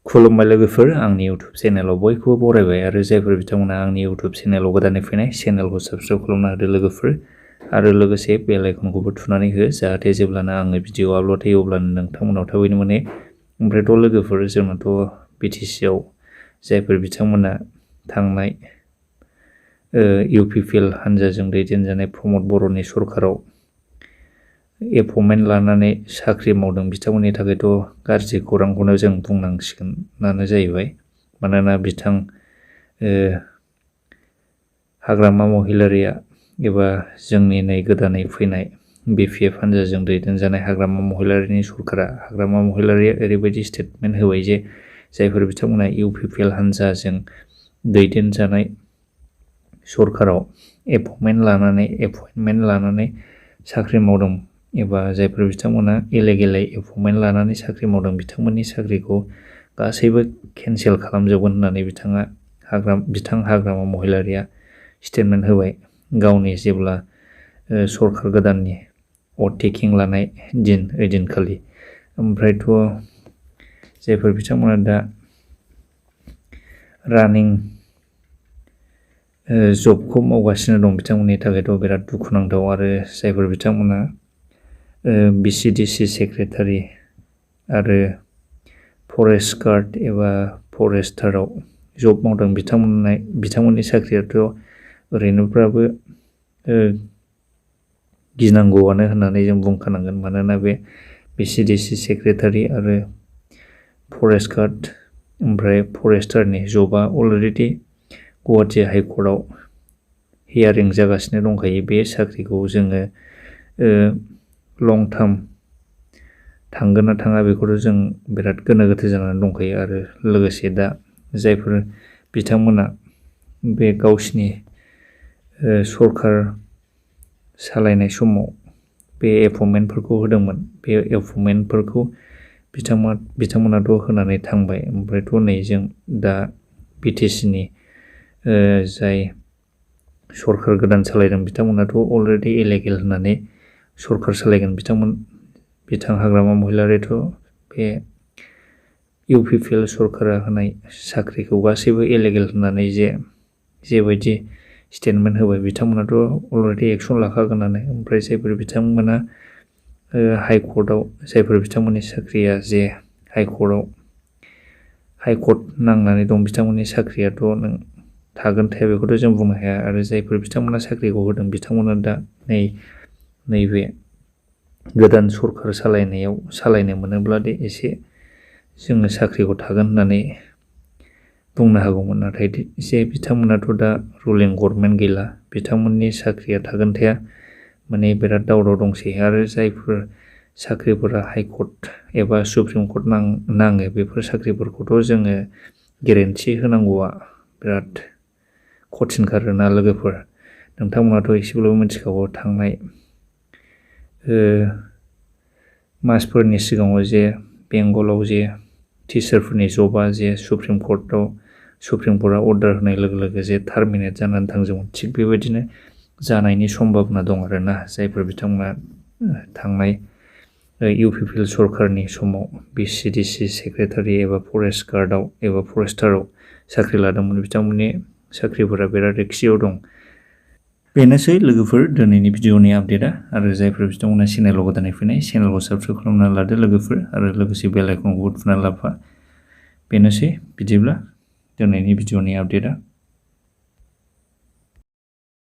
खुलुमबाय लोगोफोर, आंनि इउटुब चेनेलाव बयखौबो बरायबाय आरो जायफोर बिथांमोना आंनि इउटुब चेनेलाव गोदानै फैनाय चेनेलखौ साबस्क्राइब खालामना होदो लोगोफोर आरो लोगोसे बेल आइकनखौबो थुनानै हो जाहाथे जेब्लानो आङो भिडिअ आपल'ड होयो अब्लानो नोंथांमोनाव थाबैनो मोनो। ओमफ्रायथ' लोगोफोर जोंनाथ' बिटिसिआव जायफोर बिथांमोना थांनाय इउपिपिएल हानजाजों दैदेनजानाय प्रमद बर'नि सरकाराव एपइन्टमेन्ट लानानै साख्रि मावदों बिथांमोननि थाखायथ' गाज्रि खौरांखौनो जों बुंनांसिगोनानो जाहैबाय। मानोना बिथां हाग्रामा महिलारिया एबा जोंनि नै गोदानै फैनाय बिपिएफ हानजाजों दैदेनजानाय हाग्रामा महिलारिनि सरकारा हाग्रामा महिलारिया ओरैबायदि स्टेटमेन्ट होबाय जे जायफोर बिथांमोना इउपिपिएल हानजाजों दैदेनजानाय सरकाराव एपइन्टमेन्ट लानानै साख्रि मावदों एबा जायफोर बिथांमोना इलिगेलै एपइन्टमेन्ट लानानै साख्रि मावदों बिथांमोननि साख्रिखौ गासैबो केन्सेल खालामजोबगोन होननानै बिथां हाग्रामा महिलारिया स्टेटमेन्ट होबाय गावनि जेब्ला सरकार गोदाननि टेकिं लानाय दिन ओइदिनखालि। ओमफ्रायथ' जायफोर बिथांमोना दा रानिं जबखौ मावगासिनो दं बिथांमोननि थाखायथ' बिराद दुखुनांथाव आरो जायफोर बिथांमोना बिसिडिसि सेक्रेटारि आरो फरेस्ट गार्ड एबा फरेस्टाराव जब मावदों बिथांमोननि साख्रियाथ' ओरैनोब्लाबो गिनांगौआनो होननानै जों बुंखानांगोन। मानोना बे बिसिडिसि सेक्रेटारि आरो फरेस्ट गार्ड ओमफ्राय फरेस्टारनि जबआ अलरेडि गुवाहाटि हाइकर्टआव हियारिं जागासिनो दंखायो। बे साख्रिखौ जोङो लं टार्म थांगोन ना थाङा बेखौथ' जों बिराद गोनो गोथो जानानै दंखायो। आरो लोगोसे दा जायफोर बिथांमोना बे गावसिनि सरकार सालायनाय समाव बे एपइन्टमेन्टफोरखौ होदोंमोन बे एपइन्टमेन्टफोरखौ बिथांमोनाथ' होनानै थांबाय। ओमफ्रायथ' नै जों दा बिटिसिनि जाय सरकार गोदान सालायदों बिथांमोनाथ' अलरेडि इलिगेल होननानै सरकार सालायगोन बिथां हाग्रामा महिलारियाथ' बे इउपिपिएल सरकारा होनाय साख्रिखौ गासैबो इलिगेल होननानै जेबायदि स्टेटमेन्ट होबाय बिथांमोनाथ' अलरेडि एक्सन लाखागोनानो। ओमफ्राय जायफोर बिथांमोना हाइकर्टआव जायफोर बिथांमोननि साख्रिया जे हाइकर्ट नांनानै दं बिथांमोननि साख्रियाथ' नों थागोन थाया बेखौथ' जों बुंनो हाया। आरो जायफोर बिथांमोना साख्रिखौ होदों बिथांमोना दा नैबे गोदान सरकार सालायनो मोनोब्ला दे एसे जोङो साख्रिखौ थागोन होननानै बुंनो हागौमोन। नाथाय जे बिथांमोनाथ' दा रुलिं गभर्नमेन्ट गैला बिथांमोननि साख्रिया थागोन थाया माने बिराद दावराव दंसै। आरो जायफोर साख्रिफोरा हाइकर्ट एबा सुप्रिम कर्ट नाङो बेफोर साख्रिफोरखौथ' जोङो गेरेन्टि होनांगौआ बिराद कठिनखार ना लोगोफोर। नोंथांमोनाथ' एसेब्लाबो मिथिखागौ थांनाय मासफोरनि सिगाङाव जे बेंगलाव जे टिचारफोरनि जबआ जे सुप्रिम कर्टआ अर्डार होनाय लोगो लोगो जे टार्मिनेट जानानै थांजोबमोन। थिग बेबायदिनो जानायनि सम्भाबना दं आरोना जायफोर बिथांमोना थांनाय इउपिपिएल सरकारनि समाव बिसिडिसि सेक्रेटारि एबा फरेस्ट गार्डआव एबा फरेस्टाराव साख्रि लादोंमोन बिथांमोननि साख्रिफोरा बिराद रिस्कियाव दं। बेनोसै लोगोफोर दिनैनि भिडिअनि आपडेटआ। आरो जायफोर बिथांमोना चेनेलाव गोदानै फैनाय चेनेलखौ साबस्क्राइब खालामनानै लादो लोगोफोर आरो लोगोसे बेल आइकनखौबो थुनानै लाफा। बेनोसै बिदिब्ला दिनैनि भिडिअनि आपडेटआ।